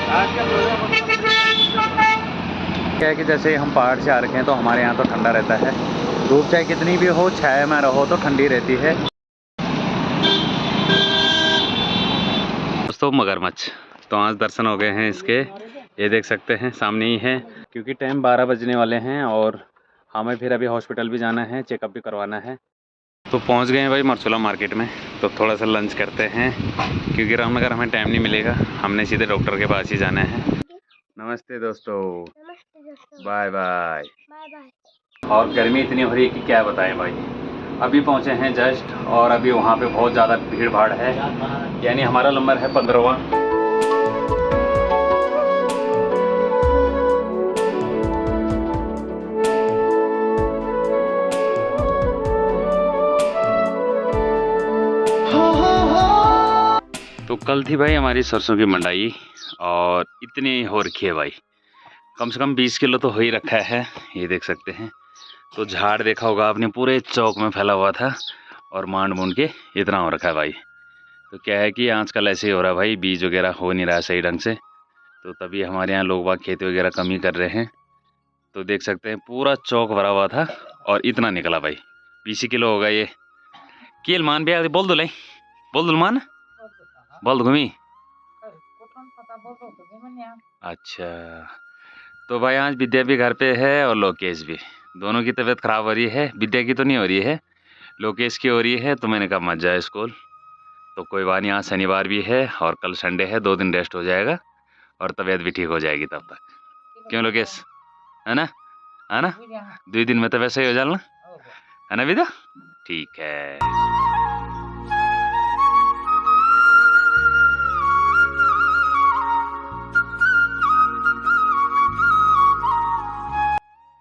क्या है कि जैसे हम पहाड़ से आ रखे हैं तो हमारे यहाँ तो ठंडा रहता है। धूप चाहे कितनी भी हो, छाया में रहो तो ठंडी रहती है। दोस्तों मगरमच्छ तो आज दर्शन हो गए हैं इसके, ये देख सकते हैं सामने ही है। क्योंकि टाइम 12 बजने वाले हैं और हमें फिर अभी हॉस्पिटल भी जाना है, चेकअप भी करवाना है। तो पहुंच गए हैं भाई मरचूला मार्केट में। तो थोड़ा सा लंच करते हैं क्योंकि रामनगर हमें टाइम नहीं मिलेगा, हमने सीधे डॉक्टर के पास ही जाना है। नमस्ते दोस्तों। Bye bye. और गर्मी इतनी हो रही है कि क्या बताएं भाई। अभी पहुंचे हैं जस्ट, और अभी वहां पे बहुत ज़्यादा भीड़ भाड़ है। यानी हमारा नंबर है 15वां। तो कल थी भाई हमारी सरसों की मंडाई, और इतनी हो रखी है भाई, कम से कम 20 किलो तो हो ही रखा है। ये देख सकते हैं। तो झाड़ देखा होगा आपने, पूरे चौक में फैला हुआ था और मांड मूंड के इतना हो रखा है भाई। तो क्या है कि आजकल ऐसे ही हो रहा है भाई, बीज वगैरह हो नहीं रहा है सही ढंग से। तो तभी हमारे यहाँ लोग बाग खेती वगैरह कम ही कर रहे हैं। तो देख सकते हैं पूरा चौक भरा हुआ था और इतना निकला भाई, 20 किलो होगा ये। केल मान भी बोल दो लाई, बोल दो मान, बोल दो घूमी। अच्छा, तो भाई आज विद्या भी घर पे है और लोकेश भी, दोनों की तबीयत खराब हो रही है। विद्या की तो नहीं हो रही है, लोकेश की हो रही है। तो मैंने कहा मत जाए स्कूल। तो कोई बात नहीं, आज शनिवार भी है और कल संडे है, 2 दिन रेस्ट हो जाएगा और तबीयत भी ठीक हो जाएगी तब तक। क्यों लोकेश, है ना? है ना? 2 दिन में तबीयत सही हो जाना, है ना विद्या? ठीक है।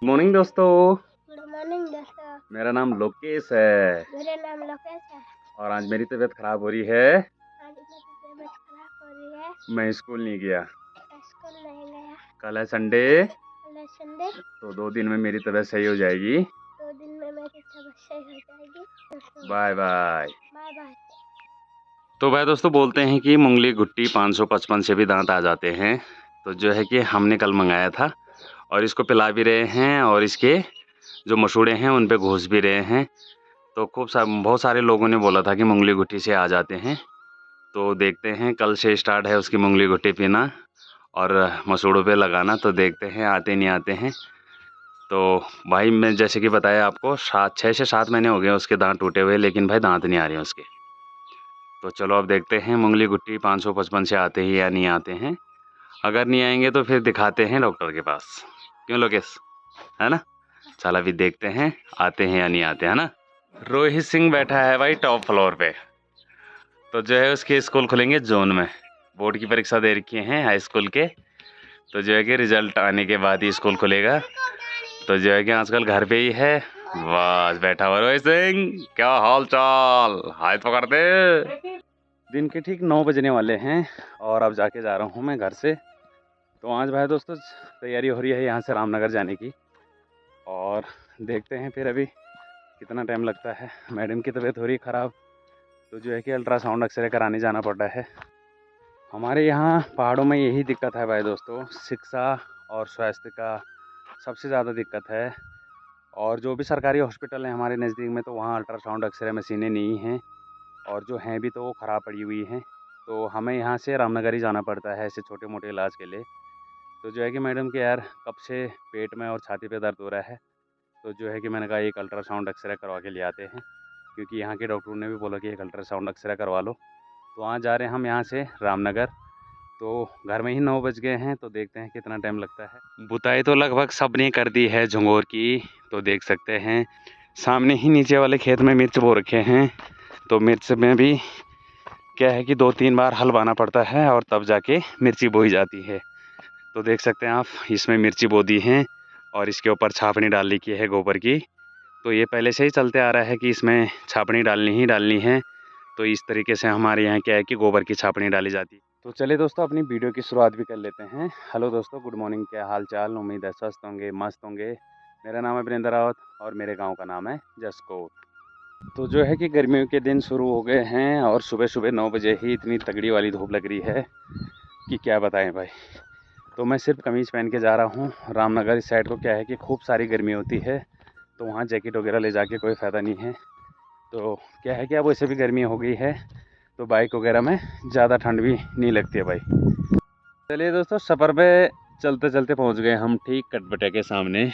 गुड मॉर्निंग दोस्तों। गुड मॉर्निंग दोस्तों। मेरा नाम लोकेश है। मेरा नाम लोकेश है। और आज मेरी तबीयत खराब हो रही है। आज मेरी तबीयत खराब हो रही है। मैं स्कूल नहीं गया। स्कूल नहीं गया। कल है संडे। कल है संडे। तो 2 दिन में मेरी तबीयत सही हो जाएगी। 2 दिन में मेरी तबीयत सही हो जाएगी। Bye bye. Bye bye. तो भाई दोस्तों बोलते हैं कि मूंगली गुट्टी 555 से भी दांत आ जाते हैं। तो जो है कि हमने कल मंगाया था और इसको पिला भी रहे हैं, और इसके जो मसूड़े हैं उन पे घुस भी रहे हैं। तो बहुत सारे लोगों ने बोला था कि मूंगली गुट्टी से आ जाते हैं। तो देखते हैं, कल से स्टार्ट है उसकी मूंगली गुट्टी पीना और मसूड़ों पे लगाना। तो देखते हैं आते नहीं आते हैं। तो भाई मैं जैसे कि बताया आपको, 6 से 7 महीने हो गए उसके दांत टूटे हुए, लेकिन भाई दांत नहीं आ रहे हैं उसके। तो चलो अब देखते हैं मूंगली गुट्टी 555 से आते हैं या नहीं आते हैं। अगर नहीं आएंगे तो फिर दिखाते हैं डॉक्टर के पास। क्यों लोकेश, है ना? चल अभी देखते हैं आते हैं या नहीं आते, है ना? रोहित सिंह बैठा है भाई टॉप फ्लोर पे। तो जो है उसके स्कूल खुलेंगे जून में, बोर्ड की परीक्षा दे रखी हैं हाई स्कूल के। तो जो है कि रिजल्ट आने के बाद ही स्कूल खुलेगा। तो जो है कि आजकल घर पे ही है, बस बैठा हुआ। रोहित सिंह क्या हाल चाल, हाथ पकड़ दे। दिन के ठीक 9 बजने वाले हैं और अब जाके जा रहा हूँ मैं घर से। तो आज भाई दोस्तों तैयारी हो रही है यहाँ से रामनगर जाने की, और देखते हैं फिर अभी कितना टाइम लगता है। मैडम की तबीयत हो रही है ख़राब, तो जो है कि अल्ट्रासाउंड एक्सरे कराने जाना पड़ रहा है। हमारे यहाँ पहाड़ों में यही दिक्कत है भाई दोस्तों, शिक्षा और स्वास्थ्य का सबसे ज़्यादा दिक्कत है। और जो भी सरकारी हॉस्पिटल हैं हमारे नज़दीक में, तो वहाँ अल्ट्रासाउंड एक्सरे मशीनें नहीं हैं, और जो हैं भी तो वो ख़राब पड़ी हुई हैं। तो हमें यहाँ से रामनगर ही जाना पड़ता है ऐसे छोटे मोटे इलाज के लिए। तो जो है कि मैडम के यार कब से पेट में और छाती पे दर्द हो रहा है। तो जो है कि मैंने कहा एक अल्ट्रासाउंड एक्सरे करवा के ले आते हैं, क्योंकि यहाँ के डॉक्टर ने भी बोला कि एक अल्ट्रासाउंड एक्सरे करवा लो। तो वहाँ जा रहे हैं हम यहाँ से रामनगर। तो घर में ही 9 बज गए हैं, तो देखते हैं कितना टाइम लगता है। बुताई तो लगभग सब ने कर दी है झंगोर की। तो देख सकते हैं सामने ही नीचे वाले खेत में मिर्च बो रखे हैं। तो मिर्च में भी क्या है कि 2-3 बार हल बाना पड़ता है और तब जाके मिर्ची बोई जाती है। तो देख सकते हैं आप, इसमें मिर्ची बो दी हैं और इसके ऊपर छापनी डालने की है गोबर की। तो ये पहले से ही चलते आ रहा है कि इसमें छापनी डालनी ही डालनी है। तो इस तरीके से हमारे यहाँ क्या है कि गोबर की छापनी डाली जाती है। तो चलिए दोस्तों अपनी वीडियो की शुरुआत भी कर लेते हैं। हेलो दोस्तों, गुड मॉर्निंग, क्या हाल चाल? उम्मीद है स्वस्थ होंगे, मस्त होंगे। मेरा नाम है वीरेंद्र रावत और मेरे गांव का नाम है जसकोट। तो जो है कि गर्मियों के दिन शुरू हो गए हैं और सुबह सुबह 9 बजे ही इतनी तगड़ी वाली धूप लग रही है। कि क्या बताएं भाई। तो मैं सिर्फ कमीज़ पहन के जा रहा हूँ। रामनगर इस साइड को क्या है कि खूब सारी गर्मी होती है, तो वहाँ जैकेट वगैरह ले जाके कोई फ़ायदा नहीं है। तो क्या है कि अब वैसे भी गर्मी हो गई है, तो बाइक वगैरह में ज़्यादा ठंड भी नहीं लगती है भाई। चलिए दोस्तों, सफ़र पे चलते चलते पहुँच गए हम ठीक कटबटे के सामने।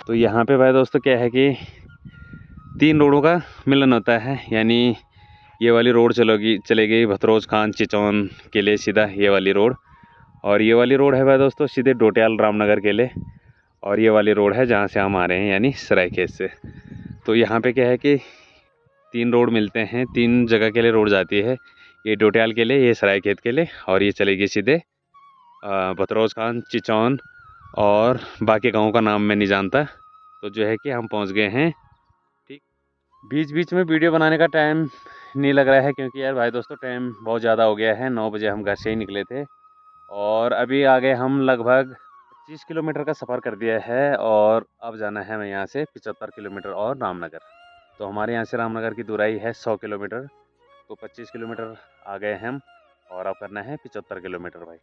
तो यहाँ पे भाई दोस्तों क्या है कि 3 रोडों का मिलन होता है, यानी ये वाली रोड चलेगी भतरोज खान चिचौन के लिए सीधा ये वाली रोड, और ये वाली रोड है भाई दोस्तों सीधे डोटियाल रामनगर के लिए, और ये वाली रोड है जहाँ से हम आ रहे हैं यानी सरायखेत से। तो यहाँ पे क्या है कि 3 रोड मिलते हैं, 3 जगह के लिए रोड जाती है। ये डोटियाल के लिए, ये सरायखेत के लिए, और ये चलेगी सीधे भतरोज खान चिचौन, और बाकी गाँव का नाम मैं नहीं जानता। तो जो है कि हम पहुँच गए हैं ठीक। बीच बीच में वीडियो बनाने का टाइम नहीं लग रहा है, क्योंकि यार भाई दोस्तों टाइम बहुत ज़्यादा हो गया है। 9 बजे हम घर से ही निकले थे, और अभी आ गए हम लगभग 25 किलोमीटर का सफ़र कर दिया है, और अब जाना है हमें यहाँ से 75 किलोमीटर और रामनगर। तो हमारे यहाँ से रामनगर की दूरी है 100 किलोमीटर, तो 25 किलोमीटर आ गए हम, और अब करना है 75 किलोमीटर भाई।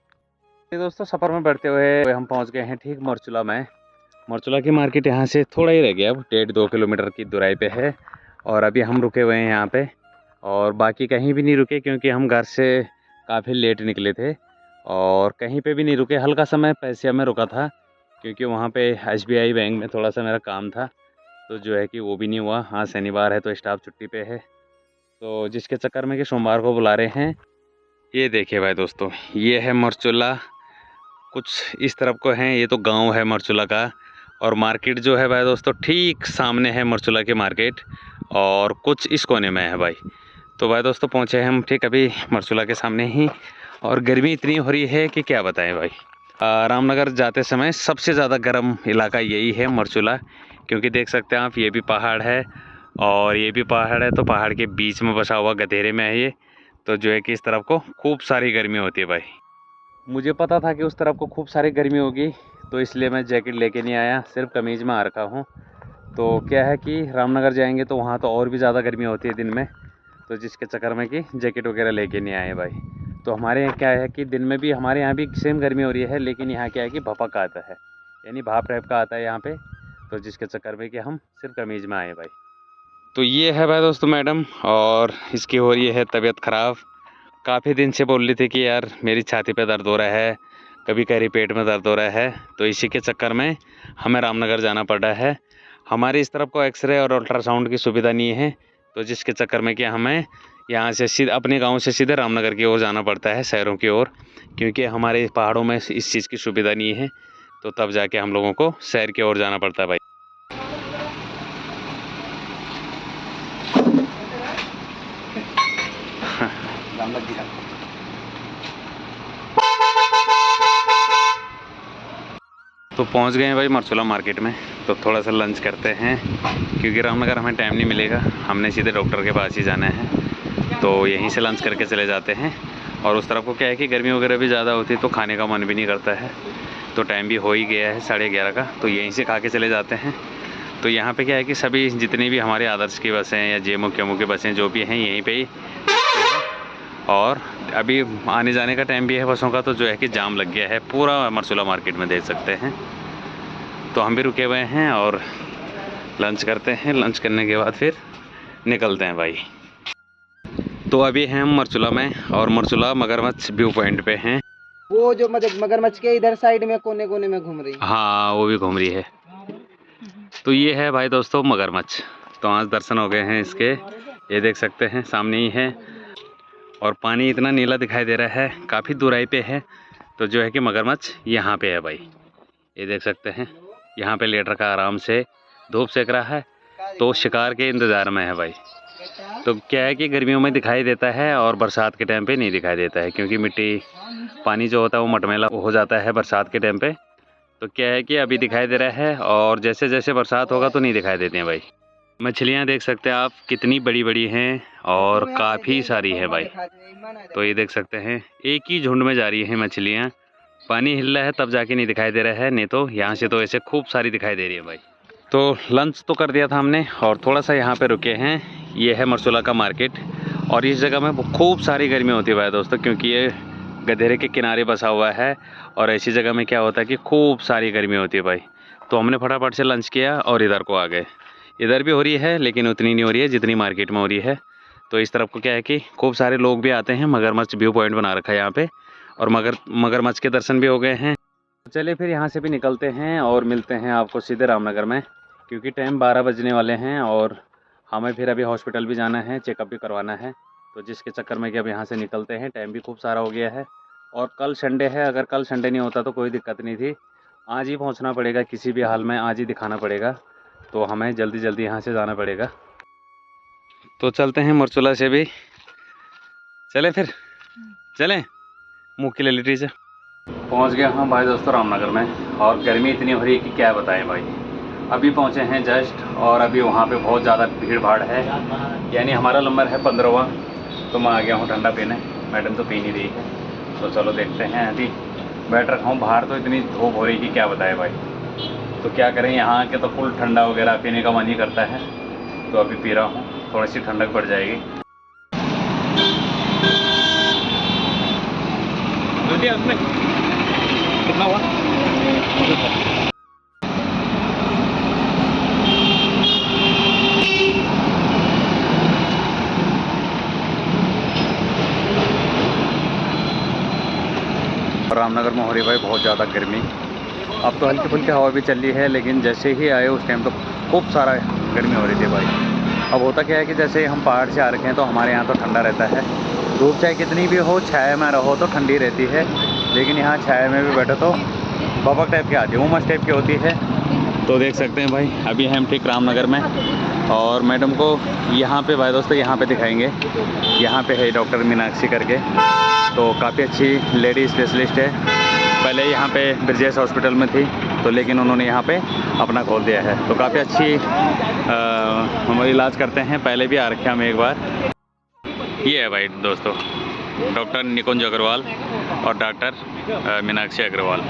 ये दोस्तों सफ़र में बढ़ते हुए हम पहुँच गए हैं ठीक मरचुला में। मरचुला की मार्केट यहाँ से थोड़ा ही रह गया, अब 1.5-2 किलोमीटर की दूरी पे है, और अभी हम रुके हुए हैं यहाँ पे, और बाकी कहीं भी नहीं रुके क्योंकि हम घर से काफ़ी लेट निकले थे, और कहीं पे भी नहीं रुके। हल्का सा मैं पैसिया में रुका था, क्योंकि वहाँ पे SBI बैंक में थोड़ा सा मेरा काम था, तो जो है कि वो भी नहीं हुआ। हाँ, शनिवार है तो स्टाफ छुट्टी पे है, तो जिसके चक्कर में कि सोमवार को बुला रहे हैं। ये देखिए भाई दोस्तों, ये है मरचुला, कुछ इस तरफ को है, ये तो गांव है मरचुला का, और मार्केट जो है भाई दोस्तों ठीक सामने है मरचुला की मार्केट, और कुछ इस कोने में है भाई। तो भाई दोस्तों पहुँचे हम ठीक अभी मरचुला के सामने ही, और गर्मी इतनी हो रही है कि क्या बताएं भाई। रामनगर जाते समय सबसे ज़्यादा गर्म इलाका यही है मरचुला, क्योंकि देख सकते हैं आप ये भी पहाड़ है और ये भी पहाड़ है, तो पहाड़ के बीच में बसा हुआ गधेरे में है ये। तो जो है कि इस तरफ को खूब सारी गर्मी होती है भाई। मुझे पता था कि उस तरफ को खूब सारी गर्मी होगी, तो इसलिए मैं जैकेट लेके नहीं आया, सिर्फ कमीज़ में आ रखा हूँ। तो क्या है कि रामनगर जाएंगे तो वहाँ तो और भी ज़्यादा गर्मी होती है दिन में, तो जिसके चक्कर में कि जैकेट वगैरह लेके नहीं आए भाई। तो हमारे यहाँ क्या है कि दिन में भी हमारे यहाँ भी सेम गर्मी हो रही है, लेकिन यहाँ क्या है कि भपक आता है, यानी भाप टाइप का आता है यहाँ पे, तो जिसके चक्कर में कि हम सिर्फ कमीज़ में आए भाई। तो ये है भाई दोस्तों मैडम, और इसकी हो रही है तबीयत ख़राब। काफ़ी दिन से बोल रही थी कि यार मेरी छाती पे दर्द हो रहा है, कभी कह रही पेट में दर्द हो रहा है, तो इसी के चक्कर में हमें रामनगर जाना पड़ रहा है। हमारे इस तरफ को एक्सरे और अल्ट्रासाउंड की सुविधा नहीं है, तो जिसके चक्कर में कि हमें यहाँ से सीधे अपने गांव से सीधे रामनगर की ओर जाना पड़ता है, शहरों की ओर, क्योंकि हमारे पहाड़ों में इस चीज़ की सुविधा नहीं है, तो तब जाके हम लोगों को शहर की ओर जाना पड़ता है भाई। तो पहुंच गए हैं भाई मरचुला मार्केट में, तो थोड़ा सा लंच करते हैं, क्योंकि रामनगर हमें टाइम नहीं मिलेगा, हमने सीधे डॉक्टर के पास ही जाना है, तो यहीं से लंच करके चले जाते हैं। और उस तरफ को क्या है कि गर्मी वगैरह भी ज़्यादा होती है, तो खाने का मन भी नहीं करता है, तो टाइम भी हो ही गया है 11:30 का, तो यहीं से खा के चले जाते हैं। तो यहाँ पे क्या है कि सभी जितनी भी हमारे आदर्श की बसें या जेएमओ केमओ की बसें जो भी हैं यहीं पे ही, और अभी आने जाने का टाइम भी है बसों का, तो जो है कि जाम लग गया है पूरा मरचुला मार्केट में, देख सकते हैं। तो हम भी रुके हुए हैं और लंच करते हैं, लंच करने के बाद फिर निकलते हैं भाई। तो अभी हम मरचुला में, और मरचुला मगरमच्छ व्यू पॉइंट पे हैं। वो जो मगरमच्छ के इधर साइड में कोने कोने में घूम रही है। हाँ, वो भी घूम रही है। तो ये है भाई दोस्तों मगरमच्छ। तो आज दर्शन हो गए हैं इसके, ये देख सकते हैं सामने ही है, और पानी इतना नीला दिखाई दे रहा है, काफ़ी दूराई पे है। तो जो है कि मगरमच्छ यहाँ पे है भाई, ये देख सकते हैं, यहाँ पे लेट रखा आराम से, धूप सेक रहा है, तो शिकार के इंतज़ार में है भाई। तो क्या है कि गर्मियों में दिखाई देता है और बरसात के टाइम पे नहीं दिखाई देता है, क्योंकि मिट्टी पानी जो होता है वो मटमैला हो जाता है बरसात के टाइम पे। तो क्या है कि अभी दिखाई दे रहा है, और जैसे जैसे बरसात होगा तो नहीं दिखाई देते हैं भाई। मछलियाँ देख सकते हैं आप कितनी बड़ी बड़ी हैं, और काफ़ी सारी है भाई। तो ये देख सकते हैं एक ही झुंड में जा रही है मछलियाँ, पानी हिल रहा है तब जाके नहीं दिखाई दे रहा है, नहीं तो यहाँ से तो ऐसे खूब सारी दिखाई दे रही है भाई। तो लंच तो कर दिया था हमने, और थोड़ा सा यहाँ पे रुके हैं। ये है मरचुला का मार्केट, और इस जगह में खूब सारी गर्मी होती है भाई दोस्तों, क्योंकि ये गधेरे के किनारे बसा हुआ है और ऐसी जगह में क्या होता है कि खूब सारी गर्मी होती है भाई। तो हमने फटाफट से लंच किया और इधर को आ गए। इधर भी हो रही है लेकिन उतनी नहीं हो रही है जितनी मार्केट में हो रही है। तो इस तरफ को क्या है कि खूब सारे लोग भी आते हैं। मगरमच्छ व्यू पॉइंट बना रखा है यहाँ पे और मगरमच्छ के दर्शन भी हो गए हैं। तो चलिए फिर यहाँ से भी निकलते हैं और मिलते हैं आपको सीधे रामनगर में, क्योंकि टाइम 12 बजने वाले हैं और हमें फिर अभी हॉस्पिटल भी जाना है, चेकअप भी करवाना है। तो जिसके चक्कर में कि अब यहाँ से निकलते हैं, टाइम भी खूब सारा हो गया है और कल संडे है। अगर कल संडे नहीं होता तो कोई दिक्कत नहीं थी, आज ही पहुँचना पड़ेगा किसी भी हाल में, आज ही दिखाना पड़ेगा। तो हमें जल्दी जल्दी यहाँ से जाना पड़ेगा। तो चलते हैं मरचुला से भी। चलें फिर, चलें मुँह की लिट्टी से। पहुँच गया हम भाई दोस्तों रामनगर में और गर्मी इतनी हो रही है कि क्या बताएं भाई। अभी पहुँचे हैं जस्ट और अभी वहाँ पे बहुत ज़्यादा भीड़ भाड़ है, यानी हमारा नंबर है 15वां। तो मैं आ गया हूँ ठंडा पीने, मैडम तो पी नहीं रही है। तो चलो देखते हैं, अभी बैठ रखा हूँ बाहर। तो इतनी धूप हो रही कि क्या बताएं भाई। तो क्या करें, यहाँ के तो फुल ठंडा वगैरह पीने का मन ही करता है। तो अभी पी रहा हूँ, थोड़ी सी ठंडक पड़ जाएगी। उसमें कितना हुआ? रामनगर में हो रही भाई बहुत ज़्यादा गर्मी। अब तो हल्की फुल्की हवा भी चल रही है, लेकिन जैसे ही आए उस टाइम तो खूब सारा गर्मी हो रही थी भाई। अब होता क्या है कि जैसे हम पहाड़ से आ रखे हैं तो हमारे यहाँ तो ठंडा रहता है। धूप चाहे कितनी भी हो, छाया में रहो तो ठंडी रहती है, लेकिन यहाँ छाया में भी बैठो तो बबक टाइप की आती है, उमस टाइप की होती है। तो देख सकते हैं भाई, अभी हम ठीक रामनगर में और मैडम को यहाँ पे भाई दोस्तों यहाँ पे दिखाएंगे। यहाँ पे है डॉक्टर मीनाक्षी करके, तो काफ़ी अच्छी लेडी स्पेशलिस्ट है। पहले यहाँ पे ब्रिजेश हॉस्पिटल में थी, तो लेकिन उन्होंने यहाँ पे अपना खोल दिया है। तो काफ़ी अच्छी हम इलाज करते हैं, पहले भी आ रखे हम एक बार। ये है भाई दोस्तों डॉक्टर निकुंज अग्रवाल और डॉक्टर मीनाक्षी अग्रवाल।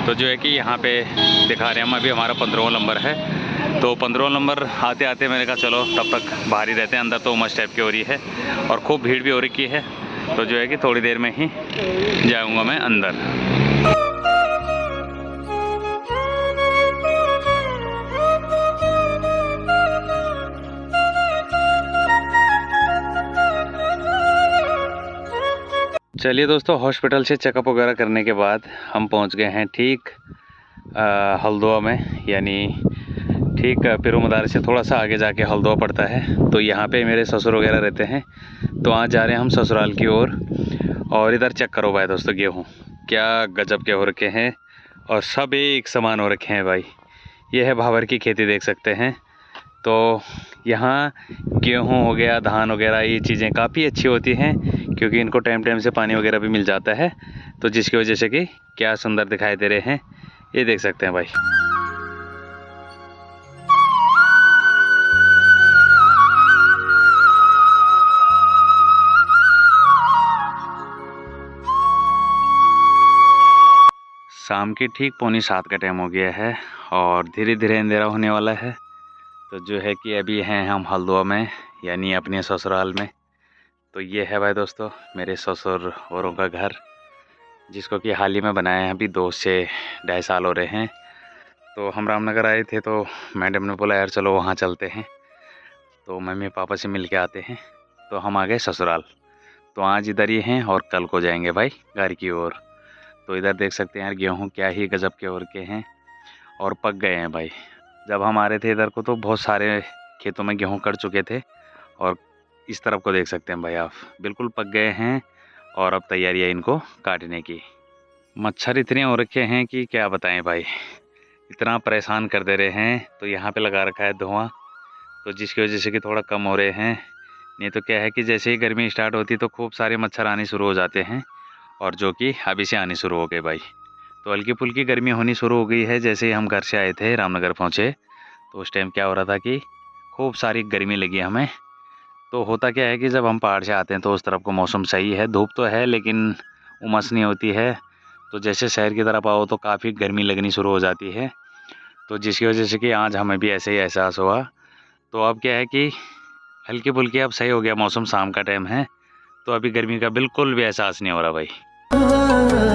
तो जो है कि यहाँ पे दिखा रहे हैं हम, अभी हमारा 15वां नंबर है। तो 15वां नंबर आते आते मैंने कहा चलो तब तक बाहर ही रहते हैं, अंदर तो उमस टाइप की हो रही है और खूब भीड़ भी हो रखी है। तो जो है कि थोड़ी देर में ही जाऊँगा मैं अंदर। चलिए दोस्तों, हॉस्पिटल से चेकअप वगैरह करने के बाद हम पहुंच गए हैं ठीक हल्द्वां में, यानी ठीक पिरो मदार से थोड़ा सा आगे जाके हल्द्वां पड़ता है। तो यहाँ पे मेरे ससुर वगैरह रहते हैं, तो आज जा रहे हैं हम ससुराल की ओर। और इधर चेक करो भाई दोस्तों, गेहूँ क्या गजब के हो रखे हैं और सब एक समान हो रखे हैं भाई। ये है भावर की खेती, देख सकते हैं। तो यहाँ गेहूँ हो गया, धान वगैरह, ये चीज़ें काफ़ी अच्छी होती हैं क्योंकि इनको टाइम टाइम से पानी वगैरह भी मिल जाता है। तो जिसकी वजह से कि क्या सुंदर दिखाई दे रहे हैं, ये देख सकते हैं भाई। शाम की ठीक 6:45 का टाइम हो गया है और धीरे धीरे अंधेरा होने वाला है। तो जो है कि अभी हैं हम हल्द्वां में, यानी अपने ससुराल में। तो ये है भाई दोस्तों मेरे ससुर औरों का घर, जिसको कि हाल ही में बनाया है, अभी 2 से 2.5 साल हो रहे हैं। तो हम रामनगर आए थे तो मैडम ने बोला यार चलो वहाँ चलते हैं, तो मम्मी पापा से मिल के आते हैं। तो हम आ गए ससुराल। तो आज इधर ही हैं और कल को जाएंगे भाई घर की ओर। तो इधर देख सकते हैं यार, गेहूँ क्या ही गजब के ओर के हैं और पक गए हैं भाई। जब हम आ रहे थे इधर को तो बहुत सारे खेतों में गेहूँ कट चुके थे और इस तरफ को देख सकते हैं भाई आप, बिल्कुल पक गए हैं और अब तैयारी है इनको काटने की। मच्छर इतने हो रखे हैं कि क्या बताएं भाई, इतना परेशान कर दे रहे हैं। तो यहाँ पे लगा रखा है धुआं, तो जिसकी वजह से कि थोड़ा कम हो रहे हैं। नहीं तो क्या है कि जैसे ही गर्मी स्टार्ट होती तो खूब सारे मच्छर आने शुरू हो जाते हैं, और जो कि अभी से आने शुरू हो गए भाई। तो हल्की फुल्की गर्मी होनी शुरू हो गई है। जैसे ही हम घर से आए थे रामनगर पहुँचे तो उस टाइम क्या हो रहा था कि खूब सारी गर्मी लगी हमें। तो होता क्या है कि जब हम पहाड़ से आते हैं तो उस तरफ को मौसम सही है, धूप तो है लेकिन उमस नहीं होती है। तो जैसे शहर की तरफ आओ तो काफ़ी गर्मी लगनी शुरू हो जाती है। तो जिसकी वजह से कि आज हमें भी ऐसे ही एहसास हुआ। तो अब क्या है कि हल्की फुल्की अब सही हो गया मौसम, शाम का टाइम है तो अभी गर्मी का बिल्कुल भी एहसास नहीं हो रहा भाई। घूम